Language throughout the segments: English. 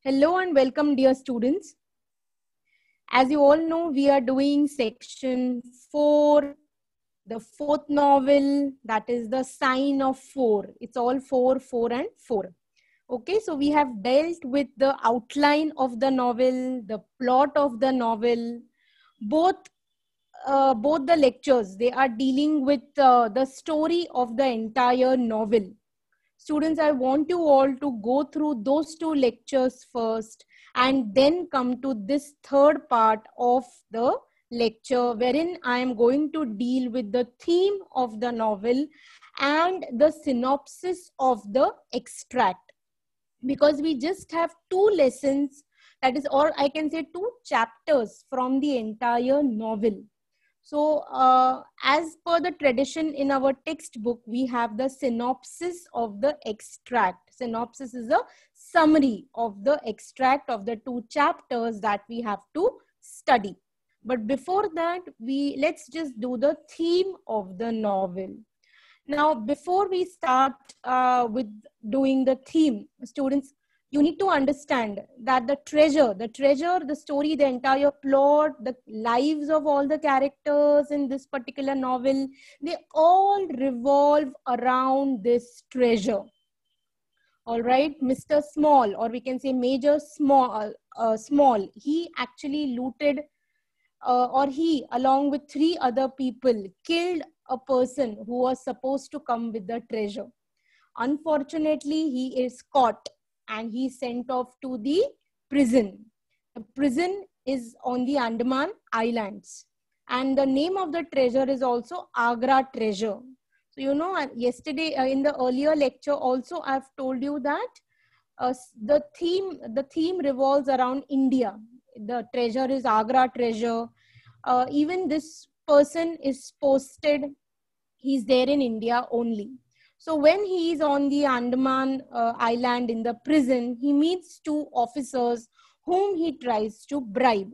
Hello and welcome, dear students. As you all know, we are doing section 4, the fourth novel, that is the sign of 4. It's all 4, 4 and 4. Okay, so we have dealt with the outline of the novel, the plot of the novel. Both the lectures, they are dealing with the story of the entire novel. Students, I want you all to go through those two lectures first and then come to this third part of the lecture wherein I am going to deal with the theme of the novel and the synopsis of the extract. Because we just have 2 lessons, that is, or I can say 2 chapters from the entire novel. So as per the tradition in our textbook, we have the synopsis of the extract. Synopsis is a summary of the extract of the 2 chapters that we have to study. But before that, let's just do the theme of the novel. Now, before we start with doing the theme, students, you need to understand that the treasure, the story, the entire plot, the lives of all the characters in this particular novel, they all revolve around this treasure. All right, Mr. Small, or we can say Major Small, he actually looted or he, along with 3 other people, killed a person who was supposed to come with the treasure. Unfortunately, he is caught and he sent off to the prison. The prison is on the Andaman Islands. And the name of the treasure is also Agra treasure. So, you know, yesterday in the earlier lecture also I've told you that the theme revolves around India. The treasure is Agra treasure. Even this person is posted, he's there in India only. So when he is on the Andaman island in the prison, he meets 2 officers whom he tries to bribe.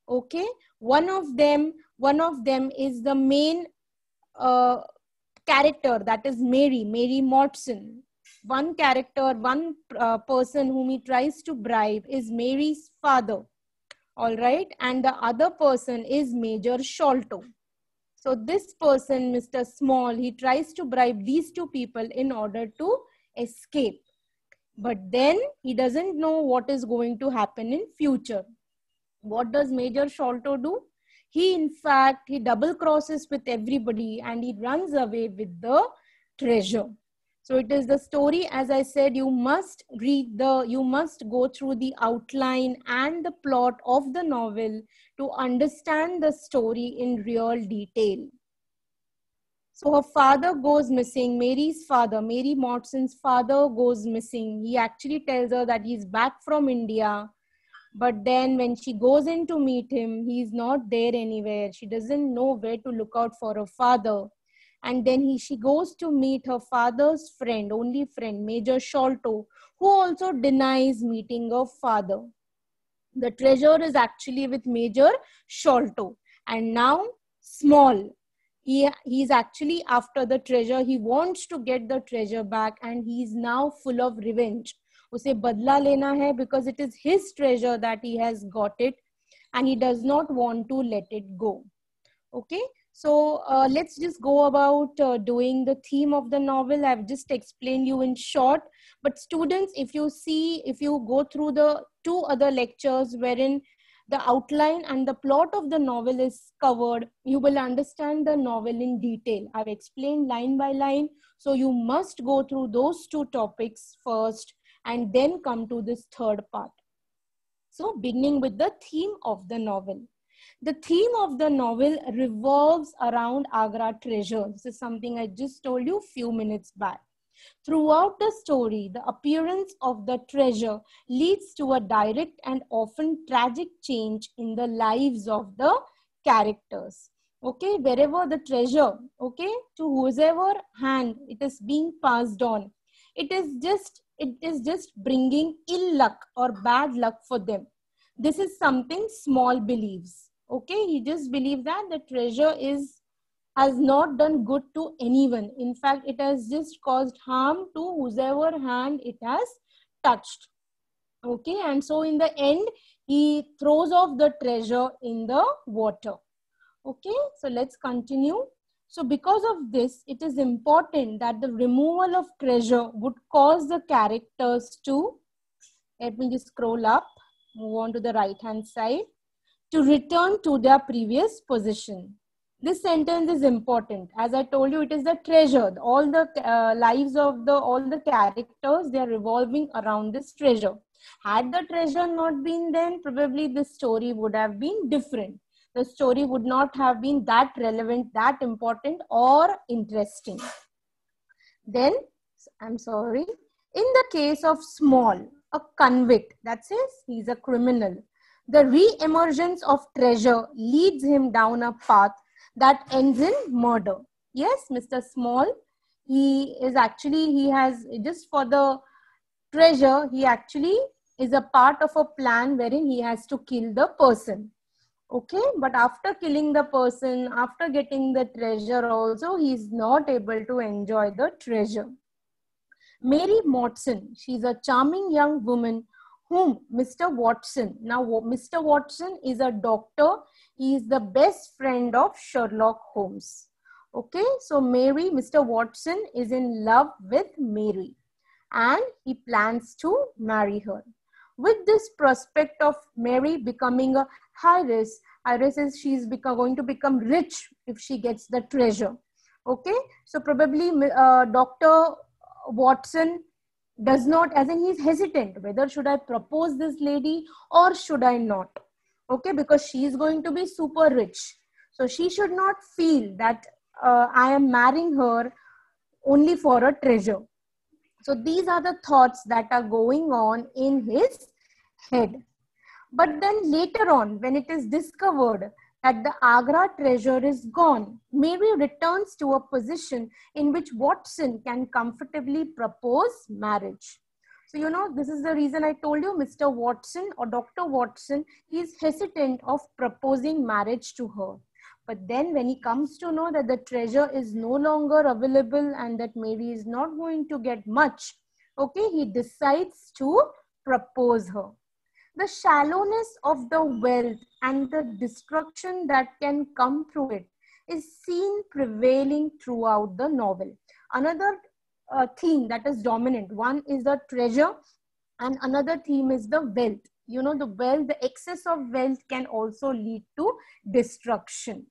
Okay, one of them is the main character, that is Mary Mortson. One person whom he tries to bribe is Mary's father. All right, and the other person is Major Sholto. So this person, Mr. Small, he tries to bribe these 2 people in order to escape. But then he doesn't know what is going to happen in future. What does Major Sholto do? He double crosses with everybody and he runs away with the treasure. So it is the story, as I said, you must go through the outline and the plot of the novel to understand the story in real detail. So her father goes missing, Mary's father, Mary Mortson's father goes missing. He actually tells her that he's back from India. But then when she goes in to meet him, he's not there anywhere. She doesn't know where to look out for her father. And then she goes to meet her father's friend, only friend, Major Sholto, who also denies meeting her father. The treasure is actually with Major Sholto. And now Small, he's actually after the treasure. He wants to get the treasure back and he's now full of revenge. उसे बदला लेना है because it is his treasure that he has got it and he does not want to let it go. Okay, so let's just go about doing the theme of the novel. I've just explained you in short, but students, if you go through the 2 other lectures wherein the outline and the plot of the novel is covered, you will understand the novel in detail. I've explained line by line, so you must go through those 2 topics first and then come to this third part. So beginning with the theme of the novel. The theme of the novel revolves around Agra treasure. This is something I just told you a few minutes back. Throughout the story, the appearance of the treasure leads to a direct and often tragic change in the lives of the characters. Okay, wherever the treasure, okay, to whoever hand it is being passed on, it is just bringing ill luck or bad luck for them. This is something Small believes. Okay, he just believes that the treasure has not done good to anyone. In fact, it has just caused harm to whoever hand it has touched. Okay, and so in the end, he throws off the treasure in the water. Okay, so let's continue. So because of this, it is important that the removal of treasure would cause the characters to, let me just scroll up, move on to the right hand side, to return to their previous position. This sentence is important. As I told you, it is the treasure. All the lives of all the characters, they are revolving around this treasure. Had the treasure not been then, probably this story would have been different. The story would not have been that relevant, that important or interesting. Then, I'm sorry, in the case of Small, a convict, that says he's a criminal, the re-emergence of treasure leads him down a path that ends in murder. Yes, Mr. Small, he has, just for the treasure, he actually is a part of a plan wherein he has to kill the person. Okay, but after killing the person, after getting the treasure also, he is not able to enjoy the treasure. Mary Watson, she's a charming young woman whom Mr. Watson, now Mr. Watson is a doctor, he is the best friend of Sherlock Holmes. Okay, so Mr. Watson is in love with Mary and he plans to marry her. With this prospect of Mary becoming a heiress is going to become rich if she gets the treasure. Okay, so probably Dr. Watson does not, as in he's hesitant whether should I propose this lady or should I not. Okay, because she is going to be super rich. So she should not feel that I am marrying her only for a treasure. So these are the thoughts that are going on in his head. But then later on, when it is discovered that the Agra treasure is gone, Mary returns to a position in which Watson can comfortably propose marriage. So, you know, this is the reason I told you Mr. Watson or Dr. Watson, he is hesitant of proposing marriage to her. But then when he comes to know that the treasure is no longer available and that Mary is not going to get much, okay, he decides to propose her. The shallowness of the wealth and the destruction that can come through it is seen prevailing throughout the novel. Another theme that is dominant, one is the treasure and another theme is the wealth. You know, the wealth, the excess of wealth can also lead to destruction.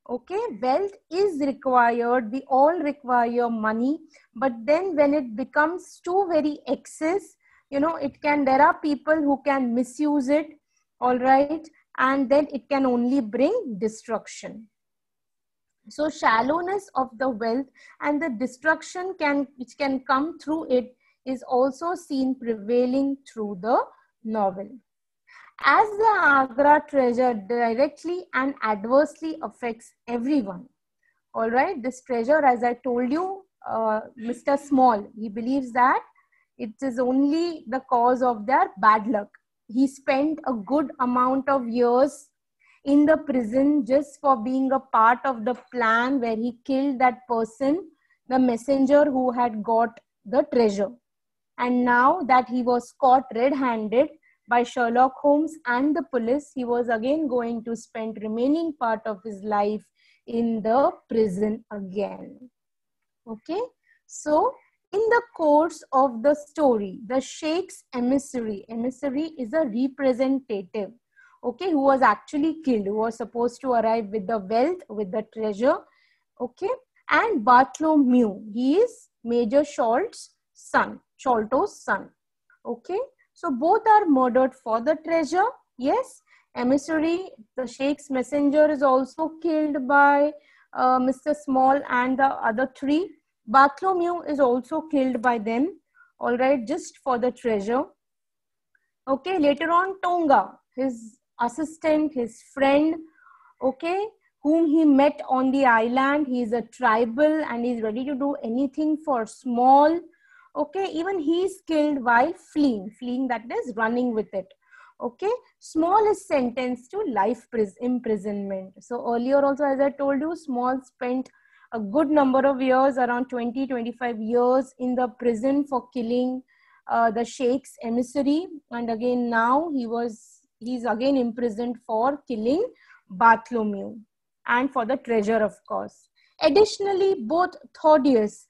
Okay, wealth is required, we all require money, but then when it becomes too very excess, you know, there are people who can misuse it, all right, and then it can only bring destruction. So shallowness of the wealth and the destruction which can come through it is also seen prevailing through the novel. As the Agra treasure directly and adversely affects everyone. All right, this treasure, as I told you, Mr. Small, he believes that it is only the cause of their bad luck. He spent a good amount of years in the prison just for being a part of the plan where he killed that person, the messenger who had got the treasure. And now that he was caught red-handed by Sherlock Holmes and the police, he was again going to spend remaining part of his life in the prison again. Okay, so in the course of the story, the Sheikh's emissary is a representative, okay, who was actually killed, who was supposed to arrive with the wealth, with the treasure, okay, and Bartholomew, he is Major Sholto's son, okay. So both are murdered for the treasure. Yes, emissary, the Sheikh's messenger is also killed by Mr. Small and the other three. Bartholomew is also killed by them, all right, just for the treasure. Okay, later on Tonga, his assistant, his friend, okay, whom he met on the island, he is a tribal and he is ready to do anything for Small. Okay, even he is killed while fleeing, that is running with it. Okay, Small is sentenced to life imprisonment. So earlier also, as I told you, Small spent a good number of years, around 20-25 years in the prison for killing the Sheikh's emissary, and again now he's again imprisoned for killing Bartholomew and for the treasure, of course. Additionally, both Thaddeus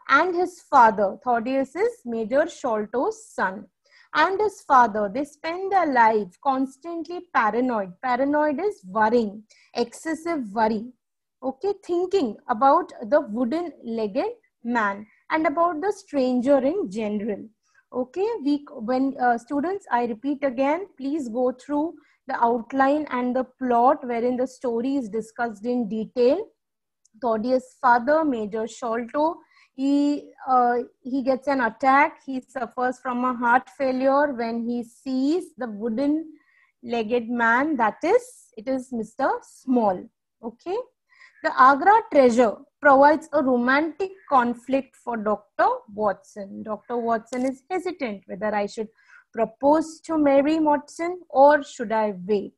and his father, Thaddeus is Major Sholto's son, and his father, they spend their life constantly paranoid. Paranoid is worrying, excessive worry. Okay, thinking about the wooden-legged man and about the stranger in general. Okay, when students, I repeat again, please go through the outline and the plot wherein the story is discussed in detail. Claudius' father, Major Sholto, he gets an attack. He suffers from a heart failure when he sees the wooden-legged man. That is, it is Mr. Small. Okay. The Agra treasure provides a romantic conflict for Dr. Watson. Dr. Watson is hesitant whether I should propose to Mary Watson or should I wait.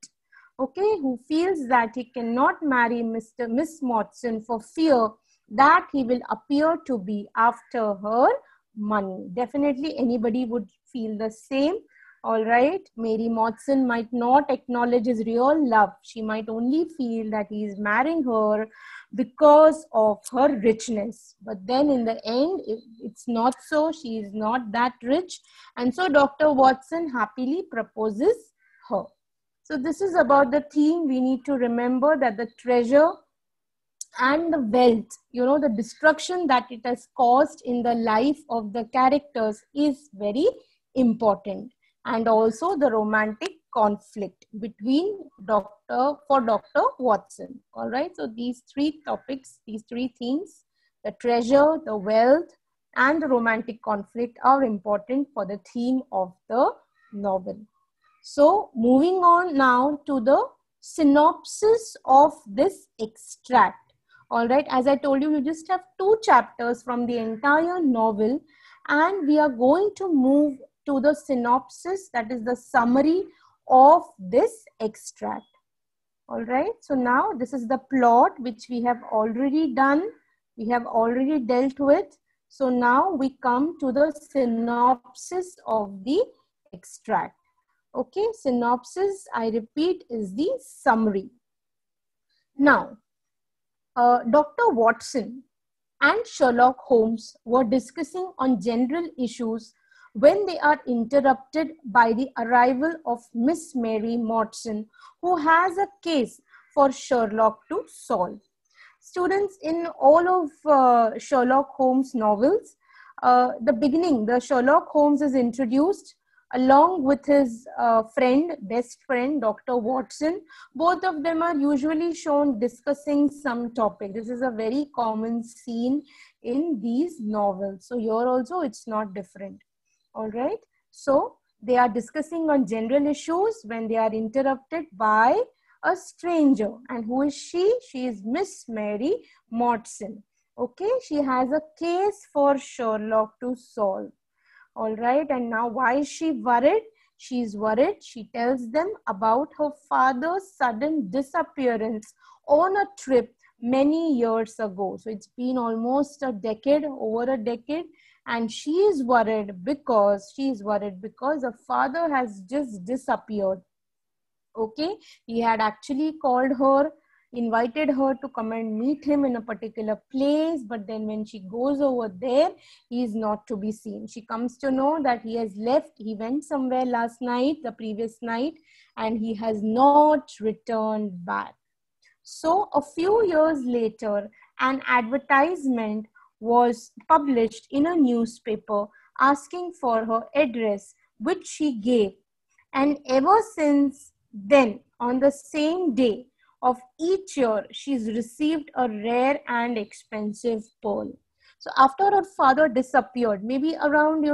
Okay, who feels that he cannot marry Miss Watson for fear that he will appear to be after her money. Definitely anybody would feel the same. All right, Mary Watson might not acknowledge his real love. She might only feel that he is marrying her because of her richness. But then in the end, it's not so. She is not that rich. And so Dr. Watson happily proposes her. So this is about the theme. We need to remember that the treasure and the wealth, you know, the destruction that it has caused in the life of the characters is very important. And also the romantic conflict between Dr. Watson. All right. So these three topics, these three themes, the treasure, the wealth, and the romantic conflict are important for the theme of the novel. So moving on now to the synopsis of this extract. All right, as I told you, you just have 2 chapters from the entire novel, and we are going to move to the synopsis, that is the summary of this extract. All right, so now this is the plot which we have already done, we have already dealt with. So now we come to the synopsis of the extract. Okay, synopsis, I repeat, is the summary. Now, Dr. Watson and Sherlock Holmes were discussing on general issues when they are interrupted by the arrival of Miss Mary Watson, who has a case for Sherlock to solve. Students, in all of Sherlock Holmes novels, the Sherlock Holmes is introduced along with his best friend, Dr. Watson. Both of them are usually shown discussing some topic. This is a very common scene in these novels. So here also it's not different. All right. So they are discussing on general issues when they are interrupted by a stranger. And who is she? She is Miss Mary Watson. Okay. She has a case for Sherlock to solve. All right, and now why is she worried? She is worried. She tells them about her father's sudden disappearance on a trip many years ago. So it's been almost a decade, over a decade, and she is worried because the father has just disappeared. Okay, he had actually called her, invited her to come and meet him in a particular place, but then when she goes over there, he is not to be seen. She comes to know that he has left. He went somewhere the previous night, and he has not returned back. So a few years later, an advertisement was published in a newspaper asking for her address, which she gave. And ever since then, on the same day of each year, she's received a rare and expensive pearl. So after her father disappeared, maybe around,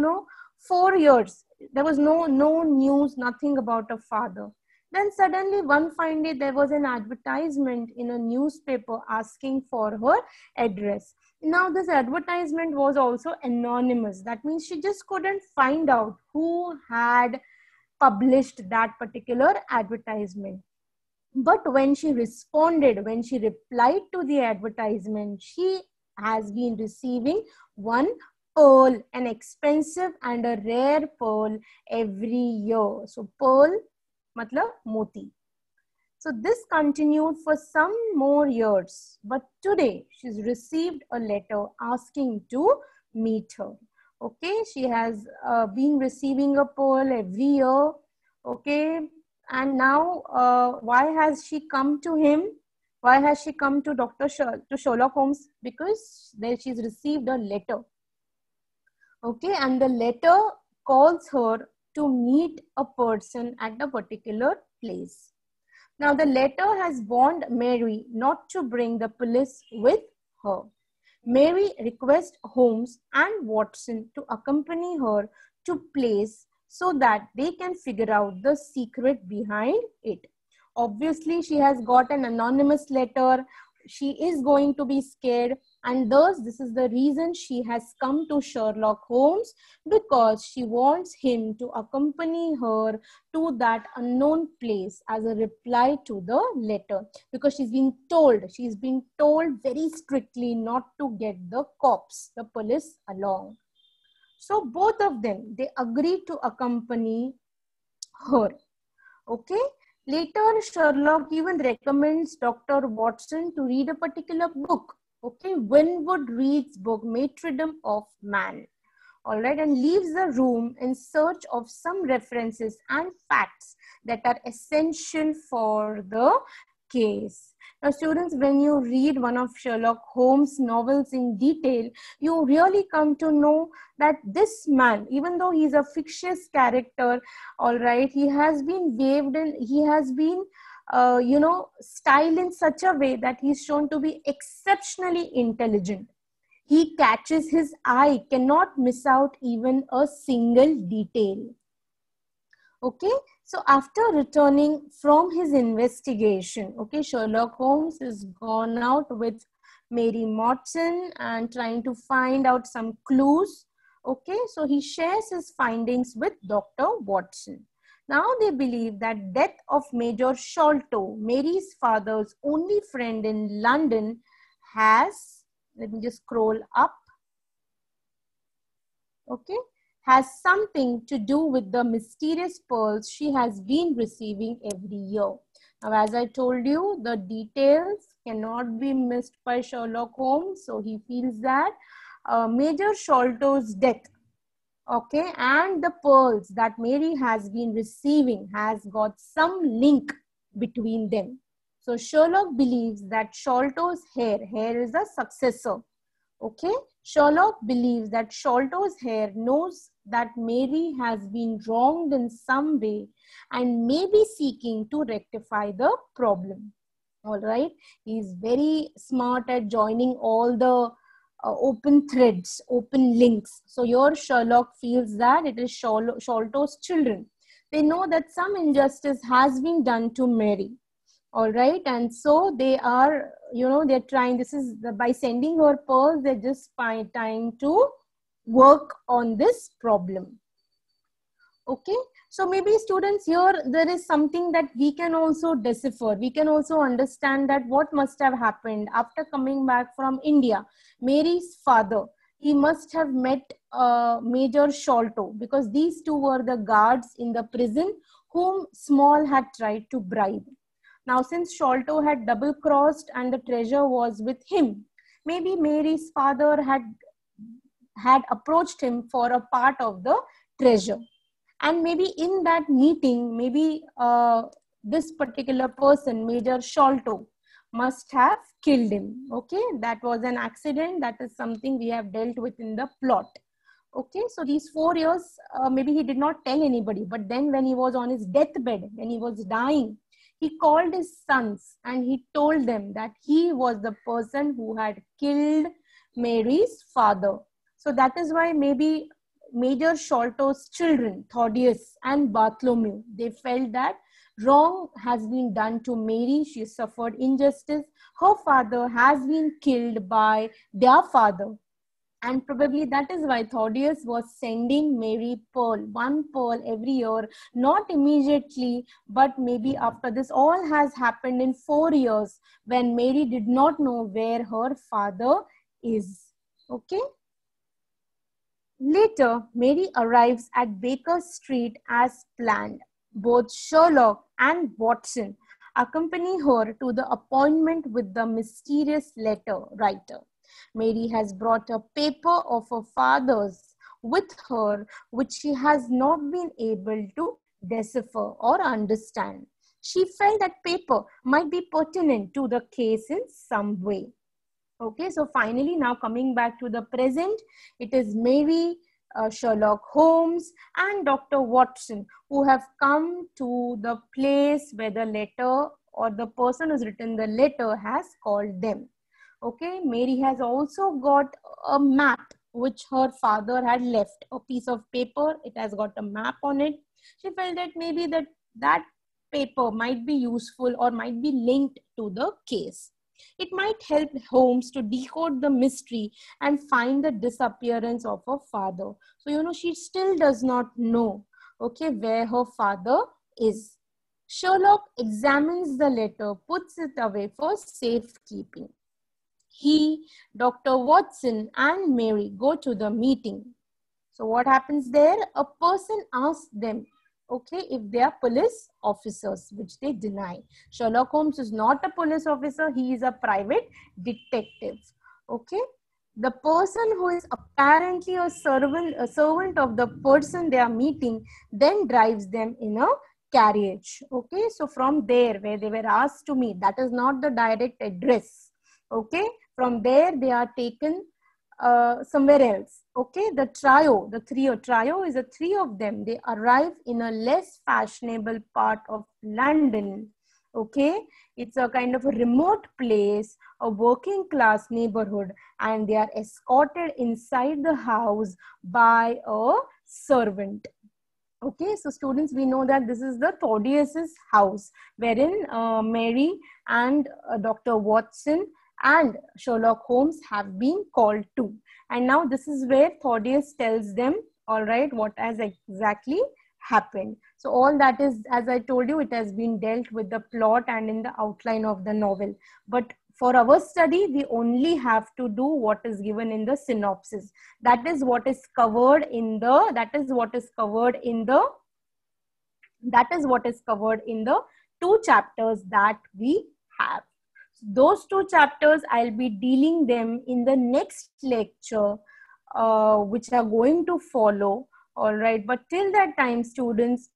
4 years, there was no news, nothing about her father. Then suddenly one fine day, there was an advertisement in a newspaper asking for her address. Now this advertisement was also anonymous. That means she just couldn't find out who had published that particular advertisement. But when she replied to the advertisement, she has been receiving one pearl, an expensive and a rare pearl every year. So pearl matlab moti. So this continued for some more years, but today she's received a letter asking to meet her. Okay, she has been receiving a pearl every year. Okay, and now why has she come to him? Why has she come to to Sherlock Holmes? Because there she's received a letter. Okay, and the letter calls her to meet a person at a particular place. Now, the letter has warned Mary not to bring the police with her. Mary requests Holmes and Watson to accompany her to place so that they can figure out the secret behind it. Obviously, she has got an anonymous letter. She is going to be scared, and thus this is the reason she has come to Sherlock Holmes, because she wants him to accompany her to that unknown place as a reply to the letter, because she's been told very strictly not to get the cops, the police, along. So both of them, they agree to accompany her. Okay. Later, Sherlock even recommends Dr. Watson to read a particular book. Okay, Winwood reads book Martyrdom of Man. All right, and leaves the room in search of some references and facts that are essential for the case. Now, students, when you read one of Sherlock Holmes' novels in detail, you really come to know that this man, even though he's a fictitious character, all right, he has been waved in, he has been, styled in such a way that he's shown to be exceptionally intelligent. He catches his eye, cannot miss out even a single detail. Okay, so after returning from his investigation, okay, Sherlock Holmes is gone out with Mary Watson and trying to find out some clues. Okay, so he shares his findings with Dr. Watson. Now they believe that death of Major Sholto, Mary's father's only friend in London, has, let me just scroll up. Okay, has something to do with the mysterious pearls she has been receiving every year. Now, as I told you, the details cannot be missed by Sherlock Holmes. So he feels that Major Sholto's death, okay, and the pearls that Mary has been receiving has got some link between them. So Sherlock believes that Sholto's hair is a successor. Okay, Sherlock believes that Sholto's hair knows that Mary has been wronged in some way and may be seeking to rectify the problem. All right, he's very smart at joining all the open threads, open links. So your Sherlock feels that it is Sholto's children. They know that some injustice has been done to Mary. All right, and so they are, they're trying, this is by sending her pearls, they're just trying to work on this problem. Okay, so maybe students, here there is something that we can also decipher. We can also understand that what must have happened after coming back from India. Mary's father, he must have met Major Sholto, because these two were the guards in the prison whom Small had tried to bribe. Now, since Sholto had double-crossed and the treasure was with him, maybe Mary's father had approached him for a part of the treasure. And maybe in that meeting, maybe this particular person, Major Sholto, must have killed him. Okay, that was an accident. That is something we have dealt with in the plot. Okay, so these 4 years, maybe he did not tell anybody. But then when he was on his deathbed, when he was dying, he called his sons and he told them that he was the person who had killed Mary's father. So that is why maybe Major Sholto's children, Thaddeus and Bartholomew, they felt that wrong has been done to Mary. She suffered injustice. Her father has been killed by their father. And probably that is why Thaddeus was sending Mary one pearl every year, not immediately, but maybe after this. All has happened in 4 years when Mary did not know where her father is. Okay. Later, Mary arrives at Baker Street as planned. Both Sherlock and Watson accompany her to the appointment with the mysterious letter writer. Mary has brought a paper of her father's with her, which she has not been able to decipher or understand. She felt that paper might be pertinent to the case in some way. Okay, so finally, now coming back to the present, it is Mary, Sherlock Holmes, and Dr. Watson who have come to the place where the letter or the person who's written the letter has called them. Okay, Mary has also got a map which her father had left, a piece of paper. It has got a map on it. She felt that maybe that paper might be useful or might be linked to the case. It might help Holmes to decode the mystery and find the disappearance of her father. So, she still does not know, okay, where her father is. Sherlock examines the letter, puts it away for safekeeping. He, Dr. Watson, and Mary go to the meeting. So what happens there? A person asks them, okay, if they are police officers, which they deny. Sherlock Holmes is not a police officer. He is a private detective. Okay. The person who is apparently a servant of the person they are meeting, then drives them in a carriage. Okay. So from there, where they were asked to meet, that is not the direct address. Okay. From there, they are taken somewhere else. Okay, the trio is a three of them. They arrive in a less fashionable part of London. Okay, it's a kind of a remote place, a working class neighborhood, and they are escorted inside the house by a servant. Okay, so students, we know that this is the Thaddeus's house, wherein Mary and Dr. Watson and Sherlock Holmes have been called to. And now this is where Thaddeus tells them, all right, what has exactly happened. So all that is, as I told you, it has been dealt with the plot and in the outline of the novel. But for our study, we only have to do what is given in the synopsis. That is what is covered in the, two chapters that we have. Those two chapters, I'll be dealing them in the next lecture, which are going to follow. All right, but till that time, students,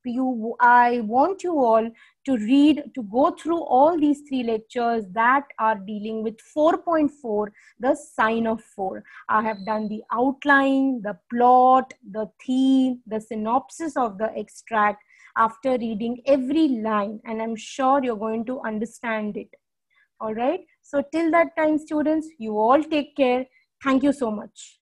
I want you all to go through all these three lectures that are dealing with 4.4, the sign of 4. I have done the outline, the plot, the theme, the synopsis of the extract after reading every line, and I'm sure you're going to understand it. All right. So till that time, students, you all take care. Thank you so much.